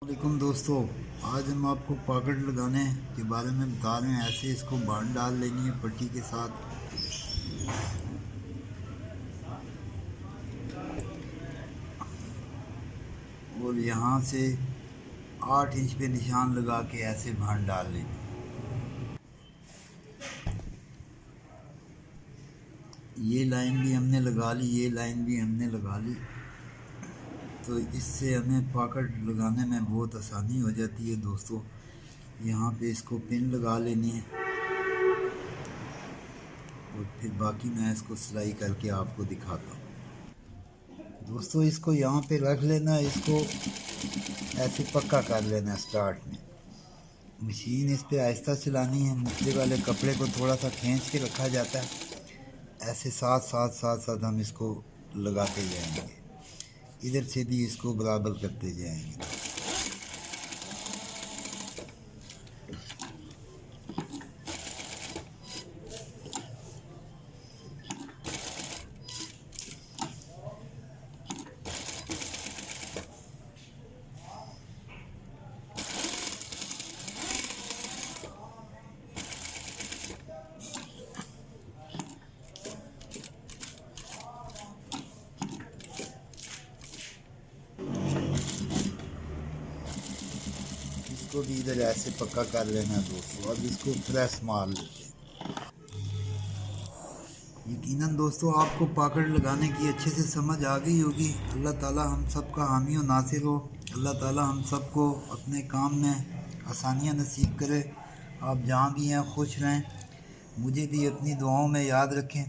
वालेकुम दोस्तों, आज हम आपको पॉकेट लगाने के बारे में बता रहे हैं। ऐसे इसको बांध डाल लेनी है पट्टी के साथ। और यहाँ से 8 इंच पे निशान लगा के ऐसे बांध डाल लेनी है। ये लाइन भी हमने लगा ली, ये लाइन भी हमने लगा ली। तो इससे हमें पॉकेट लगाने में बहुत आसानी हो जाती है दोस्तों। यहाँ पे इसको पिन लगा लेनी है और फिर बाकी मैं इसको सिलाई करके आपको दिखाता हूँ। दोस्तों इसको यहाँ पे रख लेना है, इसको ऐसे पक्का कर लेना है। स्टार्ट में मशीन इस पे आहिस्ता चलानी है। नीचे वाले कपड़े को थोड़ा सा खींच के रखा जाता है। ऐसे साथ साथ साथ साथ हम इसको लगाते जाएंगे, इधर से भी इसको बराबर करते जाएंगे। इसको भी इधर ऐसे पक्का कर लेना है दोस्तों। अब इसको प्रेस मार लेते हैं। यकीनन दोस्तों आपको पॉकेट लगाने की अच्छे से समझ आ गई होगी। अल्लाह ताला हम सब का हामी और नासिर हो। अल्लाह ताला हम सबको अपने काम में आसानियाँ नसीब करे। आप जहाँ भी हैं खुश रहें। मुझे भी अपनी दुआओं में याद रखें।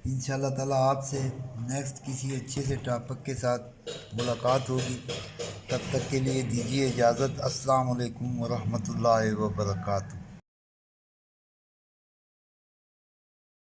इंशाअल्लाह ताला आपसे नेक्स्ट किसी अच्छे से टॉपिक के साथ मुलाकात होगी। तब तक के लिए दीजिए इजाज़त। अस्सलाम वालेकुम व रहमतुल्लाहि व बरकातहू।